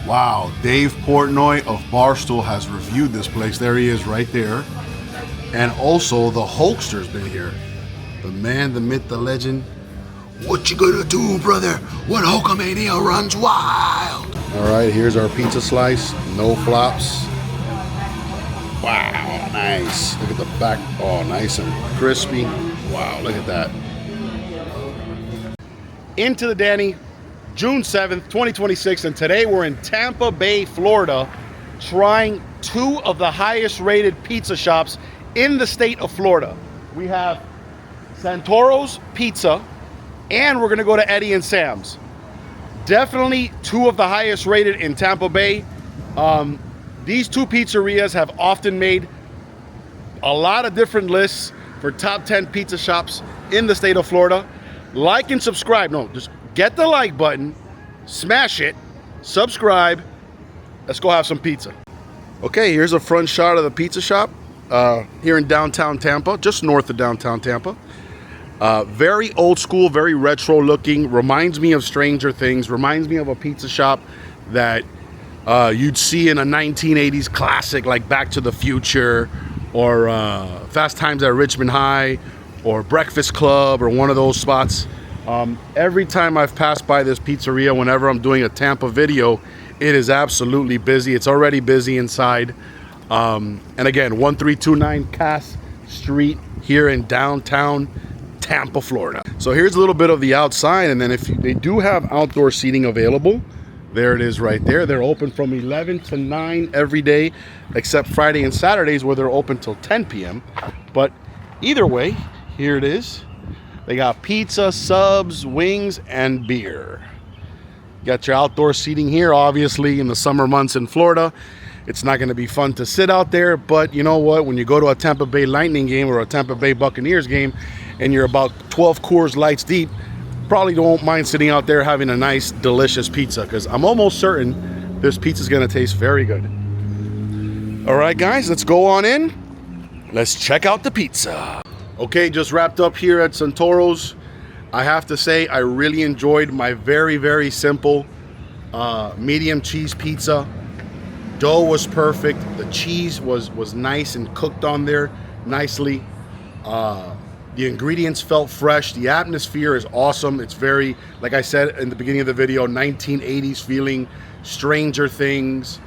Wow, Dave Portnoy of Barstool has reviewed this place. There he is right there. And also the Hulkster's been here. The man, the myth, the legend. What you gonna do, brother, when Hulkamania runs wild? All right, here's our pizza slice. No flops. Wow, nice. Look at the back. Oh, nice and crispy. Wow, look at that. Into the Danny, June 7th, 2026, and today we're in Tampa Bay, Florida, trying two of the highest rated pizza shops in the state of Florida. We have Santoro's Pizza, and we're gonna go to Eddie and Sam's. Definitely two of the highest rated in Tampa Bay. These two pizzerias have often made a lot of different lists for top 10 pizza shops in the state of Florida. Like and subscribe. No, just get the like button, smash it, subscribe. Let's go have some pizza. Okay, here's a front shot of the pizza shop here in downtown Tampa, just north of downtown Tampa. Very old school, very retro looking. Reminds me of Stranger Things. Reminds me of a pizza shop that you'd see in a 1980s classic like Back to the Future or Fast Times at Richmond High or Breakfast Club or one of those spots. Every time I've passed by this pizzeria, whenever I'm doing a Tampa video, it is absolutely busy. It's already busy inside. And again, 1329 Cass Street here in downtown Tampa, Florida. So here's a little bit of the outside, and then they do have outdoor seating available. There it is right there. They're open from 11 to 9 every day, except Friday and Saturdays where they're open till 10 p.m. But either way, here it is. They got pizza, subs, wings, and beer. You got your outdoor seating here. Obviously, in the summer months in Florida, it's not going to be fun to sit out there. But you know what? When you go to a Tampa Bay Lightning game or a Tampa Bay Buccaneers game and you're about 12 Coors Lights deep, probably don't mind sitting out there having a nice, delicious pizza, because I'm almost certain this pizza is going to taste very good. All right, guys, let's go on in. Let's check out the pizza. Okay, just wrapped up here at Santoro's. I have to say, I really enjoyed my very, very simple medium cheese pizza. Dough was perfect. The cheese was nice and cooked on there nicely. The ingredients felt fresh. The atmosphere is awesome. It's very, like I said in the beginning of the video, 1980s feeling, Stranger Things,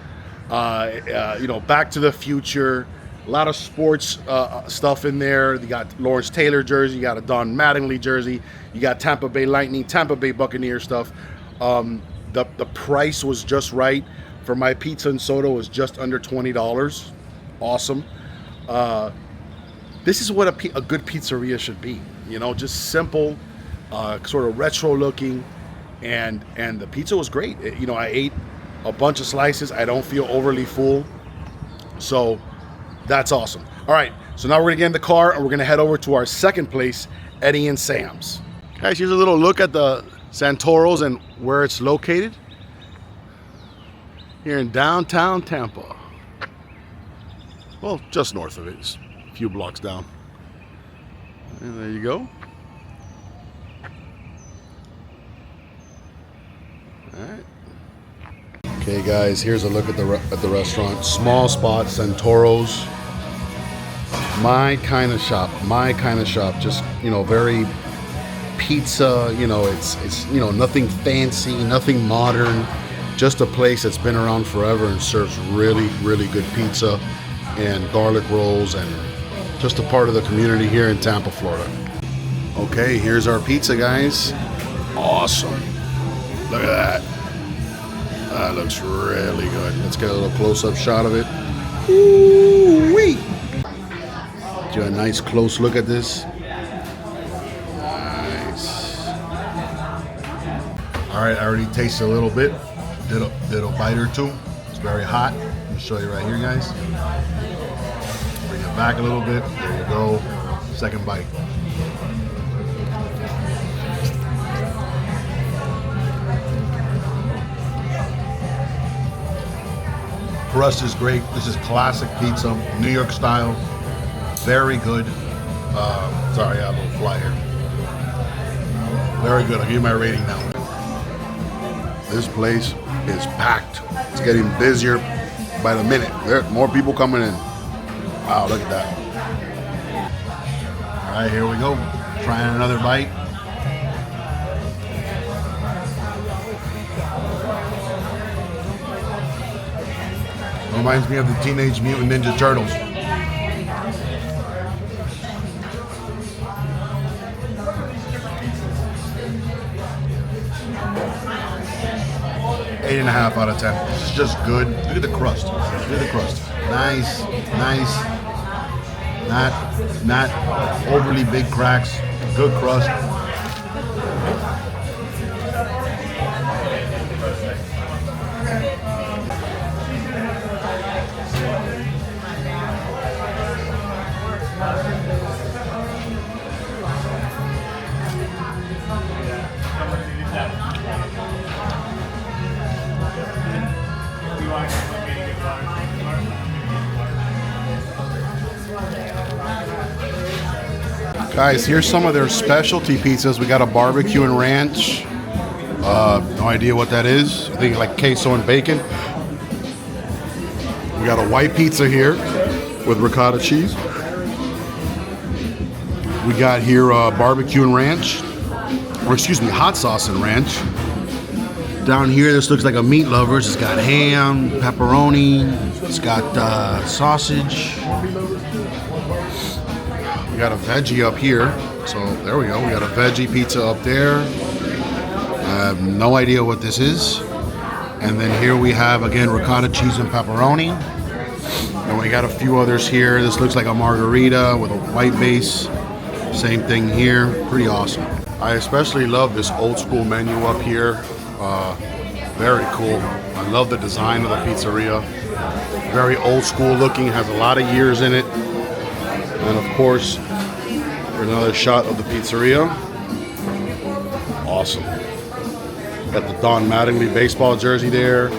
you know, Back to the Future. A lot of sports stuff in there. You got Lawrence Taylor jersey, you got a Don Mattingly jersey, you got Tampa Bay Lightning, Tampa Bay Buccaneer stuff. The price was just right. For my pizza and soda was just under $20. Awesome. This is what a good pizzeria should be. You know, just simple, sort of retro looking, and the pizza was great. You know, I ate a bunch of slices. I don't feel overly full. So that's awesome. All right, so now we're gonna get in the car and we're gonna head over to our second place, Eddie and Sam's. Guys, here's a little look at the Santoro's and where it's located. Here in downtown Tampa. Well, just north of it, it's a few blocks down. And there you go. All right. Okay, guys, here's a look at the restaurant. Small spot, Santoro's. My kind of shop. My kind of shop. Just, you know, very pizza. You know, it's you know, nothing fancy, nothing modern. Just a place that's been around forever and serves really, really good pizza and garlic rolls, and just a part of the community here in Tampa, Florida. Okay, here's our pizza, guys. Awesome. Look at that. That looks really good. Let's get a little close-up shot of it. Ooh-wee. Get you a nice close look at this. Nice. All right, I already tasted a little bit. Did a bite or two. It's very hot. Let me show you right here, guys. Bring it back a little bit. There you go. Second bite. Crust is great. This is classic pizza, New York style. Very good. Sorry, I have a little fly here. Very good. I'll give you my rating now. This place is packed. It's getting busier by the minute. There are more people coming in. Wow, look at that. All right, here we go. Trying another bite. Reminds me of the Teenage Mutant Ninja Turtles. Eight and a half out of 10. It's just good. Look at the crust. Look at the crust. Nice, nice. Not overly big cracks. Good crust. Guys, here's some of their specialty pizzas. We got a barbecue and ranch. No idea what that is. I think like queso and bacon. We got a white pizza here with ricotta cheese. We got here barbecue and ranch, or excuse me, hot sauce and ranch. Down here, this looks like a meat lovers. It's got ham, pepperoni. It's got sausage. We got a veggie up here. So there we go. We got a veggie pizza up there. I have no idea what this is. And then here we have, again, ricotta cheese and pepperoni. And we got a few others here. This looks like a margarita with a white base. Same thing here. Pretty awesome. I especially love this old school menu up here. Very cool. I love the design of the pizzeria. Very old school looking. Has a lot of years in it. And of course, another shot of the pizzeria. Awesome. Got the Don Mattingly baseball jersey there.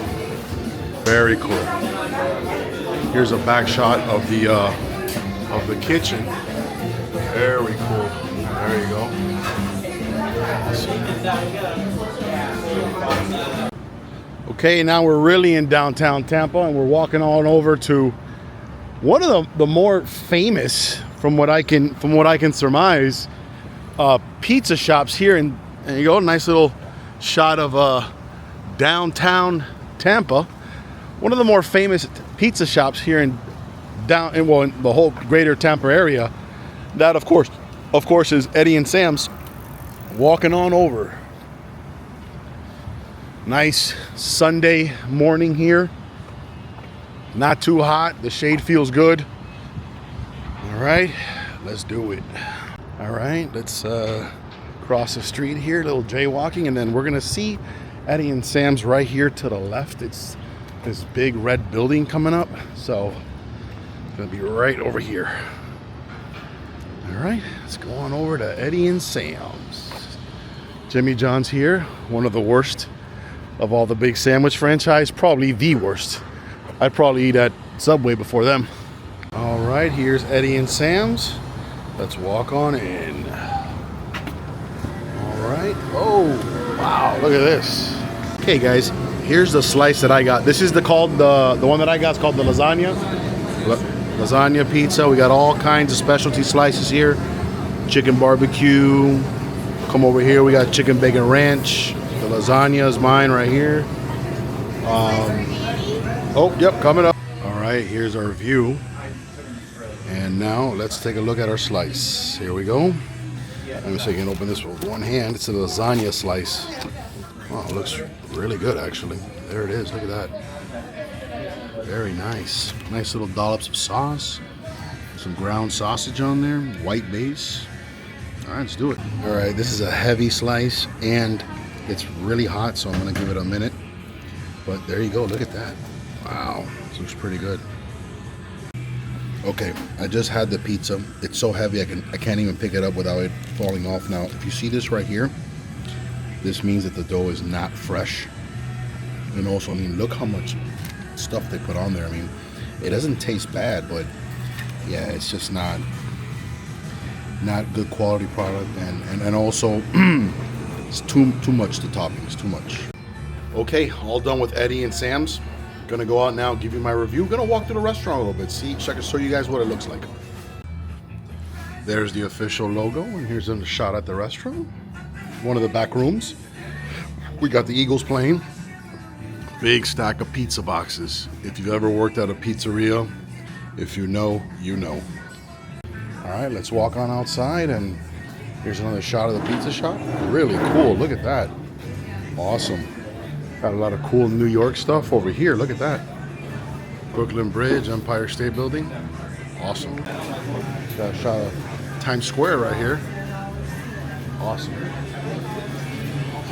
Very cool. Here's a back shot of the kitchen. Very cool. There you go. Okay, now we're really in downtown Tampa, and we're walking on over to one of the more famous, from what I can surmise, pizza shops here. And there you go, nice little shot of downtown Tampa. One of the more famous pizza shops here in the whole greater Tampa area. That of course is Eddie and Sam's. Walking on over. Nice Sunday morning here. Not too hot. The shade feels good. All right, let's do it. All right, let's cross the street here, a little jaywalking, and then we're gonna see Eddie and Sam's right here to the left. It's this big red building coming up, so it's gonna be right over here. All right, let's go on over to Eddie and Sam's. Jimmy John's here, one of the worst of all the big sandwich franchise, probably the worst. I'd probably eat at Subway before them. All right, here's Eddie and Sam's. Let's walk on in. All right. Oh, wow, look at this. Okay, guys, here's the slice that I got. This is the one that I got is called the lasagna. Lasagna pizza. We got all kinds of specialty slices here. Chicken barbecue. Come over here, we got chicken bacon ranch. The lasagna is mine right here. Oh, yep, coming up. All right, here's our view. And now let's take a look at our slice. Here we go. Let me see if I can open this with one hand. It's a lasagna slice. Wow, it looks really good, actually. There it is, look at that. Very nice. Nice little dollops of sauce. Some ground sausage on there, white base. All right, let's do it. All right, this is a heavy slice, and it's really hot, so I'm gonna give it a minute. But there you go, look at that. Wow, this looks pretty good. Okay, I just had the pizza. It's so heavy I can't even pick it up without it falling off. Now, if you see this right here, this means that the dough is not fresh. And also, I mean, look how much stuff they put on there. I mean, it doesn't taste bad, but yeah, it's just not good quality product, and also it's too much, the toppings, too much. Okay, all done with Eddie and Sam's. Gonna go out now, give you my review. Gonna walk through the restaurant a little bit, see, so I can show you guys what it looks like. There's the official logo, and here's a shot at the restaurant. One of the back rooms. We got the Eagles playing. Big stack of pizza boxes. If you've ever worked at a pizzeria, if you know, you know. All right, let's walk on outside, and here's another shot of the pizza shop. Really cool, look at that. Awesome. Got a lot of cool New York stuff over here, look at that. Brooklyn Bridge, Empire State Building. Awesome. Got a shot of Times Square right here. Awesome.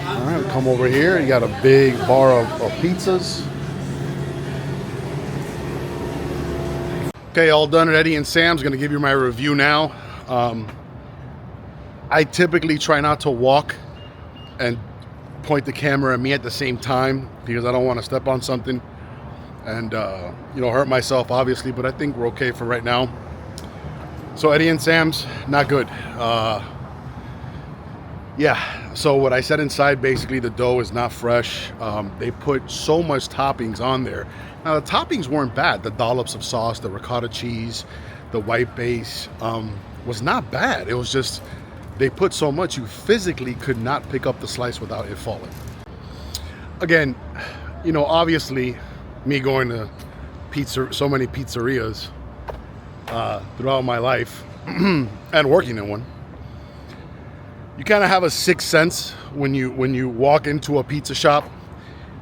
All right, come over here. You got a big bar of pizzas. Okay, all done at Eddie and Sam's. Gonna give you my review now. I typically try not to walk and point the camera at me at the same time because I don't want to step on something and hurt myself, obviously, but I think we're okay for right now. So Eddie and Sam's, not good. Yeah, so what I said inside, basically the dough is not fresh. They put so much toppings on there. Now the toppings weren't bad. The dollops of sauce, the ricotta cheese, the white base was not bad. It was just they put so much you physically could not pick up the slice without it falling. Again, obviously me going to so many pizzerias throughout my life and working in one, you kind of have a sixth sense when you walk into a pizza shop,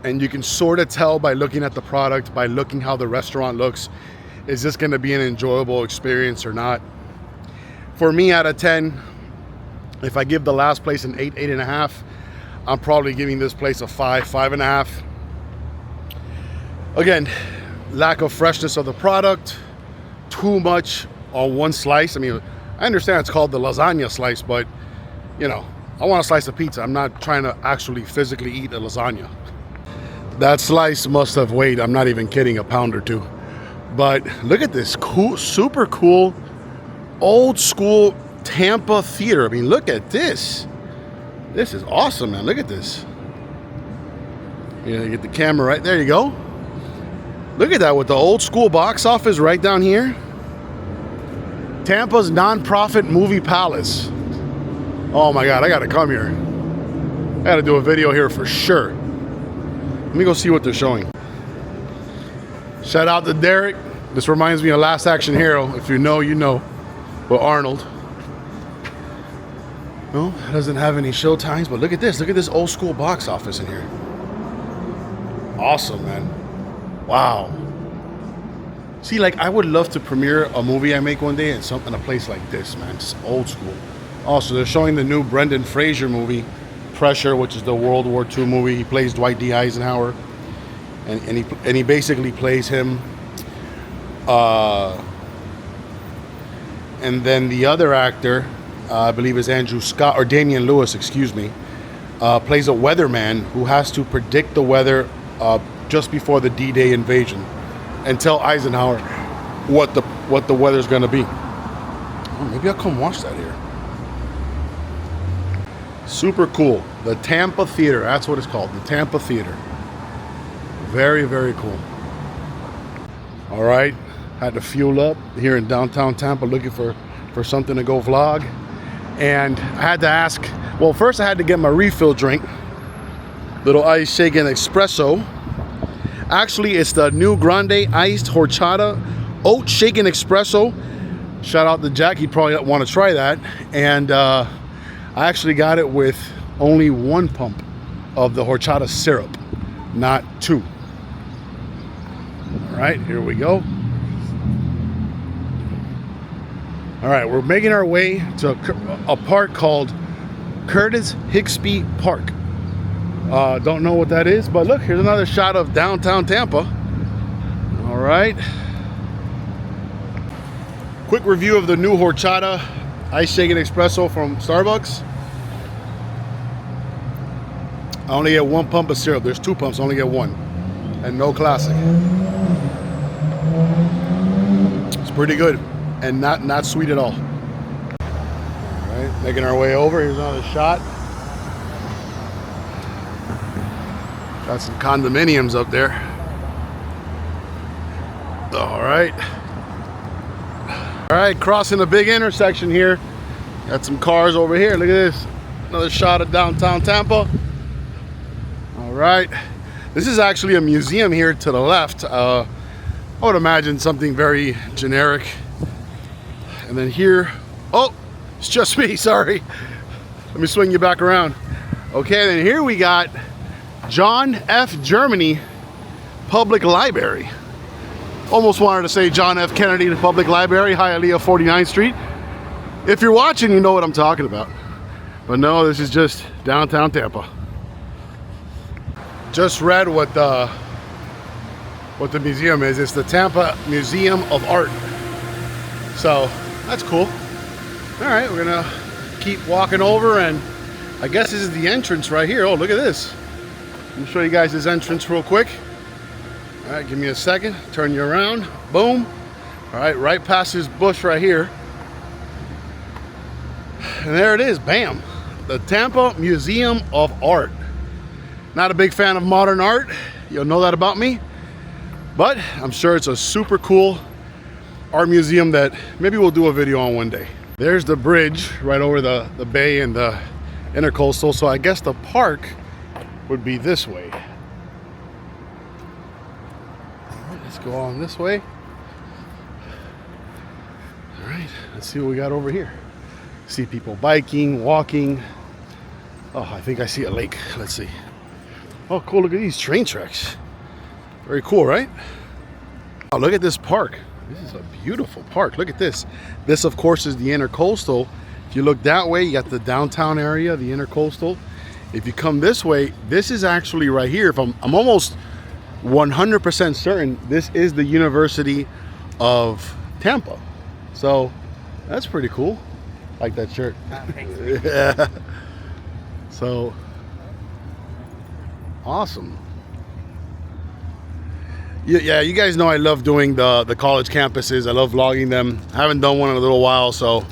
and you can sort of tell by looking at the product, by looking how the restaurant looks, is this going to be an enjoyable experience or not? For me, out of 10, if I give the last place an 8, 8.5, I'm probably giving this place a 5, 5.5. Again, lack of freshness of the product, too much on one slice. I mean, I understand it's called the lasagna slice, but I want a slice of pizza. I'm not trying to actually physically eat a lasagna. That slice must have weighed, I'm not even kidding, a pound or two. But look at this cool, super cool, old school Tampa theater. I mean, look at this. This is awesome, man. Look at this. You get the camera right there. You go. Look at that with the old school box office right down here. Tampa's nonprofit movie palace. Oh my God, I gotta come here. I gotta do a video here for sure. Let me go see what they're showing. Shout out to Derek. This reminds me of Last Action Hero. If you know, you know. With Arnold. No, it doesn't have any show times, but look at this. Look at this old school box office in here. Awesome, man. Wow. See, like, I would love to premiere a movie I make one day in a place like this, man. It's old school. Also, they're showing the new Brendan Fraser movie, Pressure, which is the World War II movie. He plays Dwight D. Eisenhower, and he basically plays him. And then the other actor, I believe is Andrew Scott, or Damian Lewis, excuse me, plays a weatherman who has to predict the weather just before the D-Day invasion and tell Eisenhower what the weather's going to be. Oh, maybe I'll come watch that here. Super cool. The Tampa Theater. That's what it's called. The Tampa Theater. Very, very cool. All right. Had to fuel up here in downtown Tampa looking for something to go vlog. And I had to ask, well, first I had to get my refill drink. Little ice shaken espresso. Actually, it's the new grande iced horchata oat shaken espresso. Shout out to Jack. He'd probably want to try that. And I actually got it with only 1 pump of the horchata syrup, not 2. All right, here we go. All right, we're making our way to a park called Curtis Hixby Park. Don't know what that is, but look, here's another shot of downtown Tampa. All right. Quick review of the new horchata ice shaken espresso from Starbucks. I only get 1 pump of syrup. There's 2 pumps, I only get 1. And no classic. It's pretty good and not sweet at all. All right, making our way over. Here's another shot. Got some condominiums up there. All right. All right, crossing a big intersection here. Got some cars over here. Look at this. Another shot of downtown Tampa. All right. This is actually a museum here to the left. I would imagine something very generic. And then here, oh, it's just me, sorry. Let me swing you back around. Okay, then here we got John F. Germany Public Library. Almost wanted to say John F. Kennedy Public Library, Hialeah 49th Street. If you're watching, you know what I'm talking about. But no, this is just downtown Tampa. Just read what the museum is. It's the Tampa Museum of Art. So that's cool. All right, we're gonna keep walking over, and I guess this is the entrance right here. Oh, look at this. Let me show you guys this entrance real quick. All right, give me a second. Turn you around. Boom. All right, right past this bush right here. And there it is. Bam. The Tampa Museum of Art. Not a big fan of modern art. You'll know that about me. But I'm sure it's a super cool art museum that maybe we'll do a video on one day. There's the bridge right over the bay and the intercoastal. So I guess the park would be this way. Let's go on this way. All right, let's see what we got over here. See people biking, walking. Oh, I think I see a lake. Let's see. Oh, cool, look at these train tracks. Very cool, right? Oh, look at this park. This is a beautiful park. Look at this. This, of course, is the intercoastal. If you look that way, you got the downtown area, the intercoastal. If you come this way, this is actually right here. If I'm almost 100% certain this is the University of Tampa. So that's pretty cool. Like that shirt. Yeah. So awesome. Yeah, you guys know I love doing the college campuses. I love vlogging them. I haven't done one in a little while, so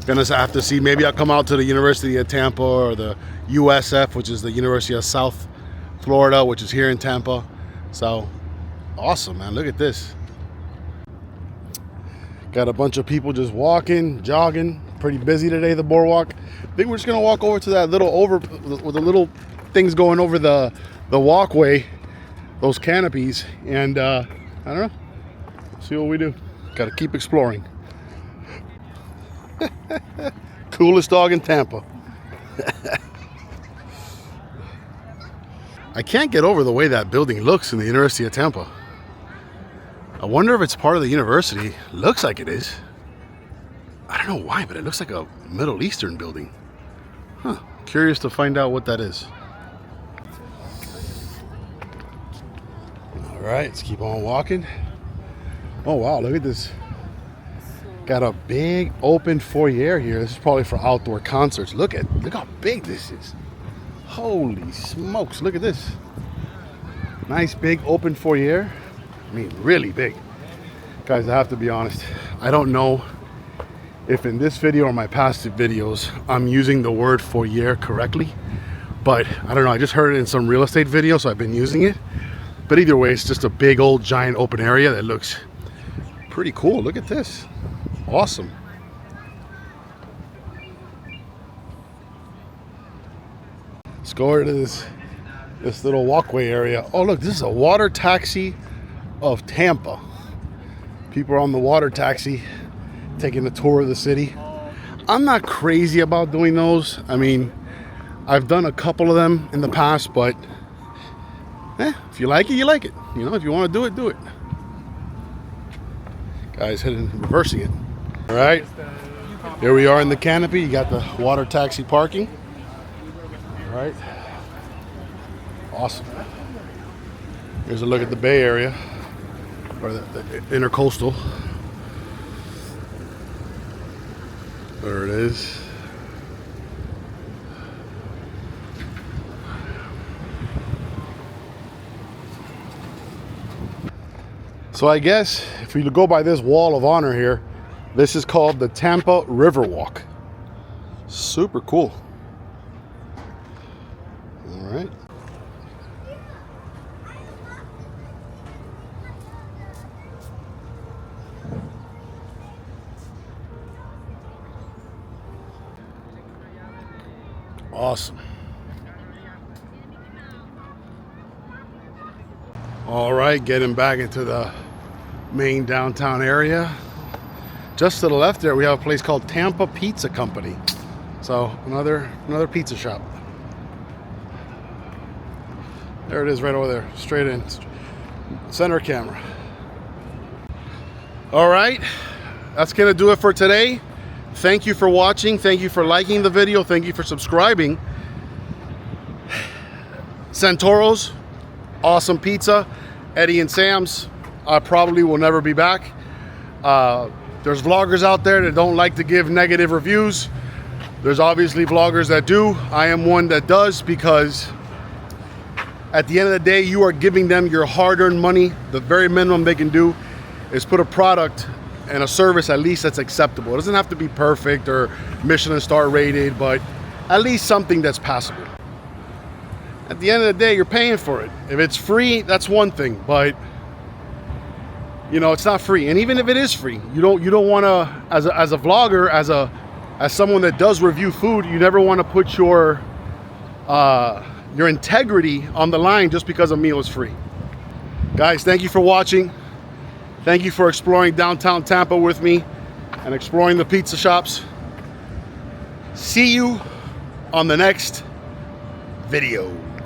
gonna have to see. Maybe I'll come out to the University of Tampa or the USF, which is the University of South Florida, which is here in Tampa. So awesome, man. Look at this. Got a bunch of people just walking, jogging. Pretty busy today, the boardwalk. I think we're just gonna walk over to that little with the little things going over the walkway, those canopies, and I don't know, see what we do. Gotta keep exploring. Coolest dog in Tampa. I can't get over the way that building looks in the University of Tampa. I wonder if it's part of the university. Looks like it is. I don't know why, but it looks like a Middle Eastern building. Huh. Curious to find out what that is. All right, let's keep on walking. Oh wow, look at this. Got a big open foyer here. This is probably for outdoor concerts. Look how big this is. Holy smokes, look at this. Nice big open foyer. I mean, really big. Guys, I have to be honest. I don't know if in this video or my past videos I'm using the word foyer correctly, but I don't know. I just heard it in some real estate video, so I've been using it. But either way, it's just a big old giant open area that looks pretty cool. Look at this. Awesome. Let's go over to this little walkway area. Oh look, this is a water taxi of Tampa. People are on the water taxi taking a tour of the city. I'm not crazy about doing those. I mean, I've done a couple of them in the past, but if you like it, you like it. You know, if you want to do it, do it. Guys heading, reversing it. All right, here we are in the canopy. You got the water taxi parking. All right, awesome. Here's a look at the Bay Area, or the intercoastal. There it is. So I guess if you go by this wall of honor here, this is called the Tampa River Walk. Super cool. All right. Awesome. All right, getting back into the main downtown area. Just to the left there, we have a place called Tampa Pizza Company. So another pizza shop. There it is, right over there, straight in, center camera. All right, that's gonna do it for today. Thank you for watching. Thank you for liking the video. Thank you for subscribing. Santoro's, awesome pizza. Eddie and Sam's, I probably will never be back. There's vloggers out there that don't like to give negative reviews. There's obviously vloggers that do. I am one that does, because at the end of the day, you are giving them your hard-earned money. The very minimum they can do is put a product and a service at least that's acceptable. It doesn't have to be perfect or Michelin star rated, but at least something that's passable. At the end of the day, you're paying for it. If it's free, that's one thing, but you know, it's not free. And even if it is free, you don't want to, as a vlogger, as someone that does review food, you never want to put your integrity on the line just because a meal is free. Guys, thank you for watching. Thank you for exploring downtown Tampa with me and exploring the pizza shops. See you on the next video.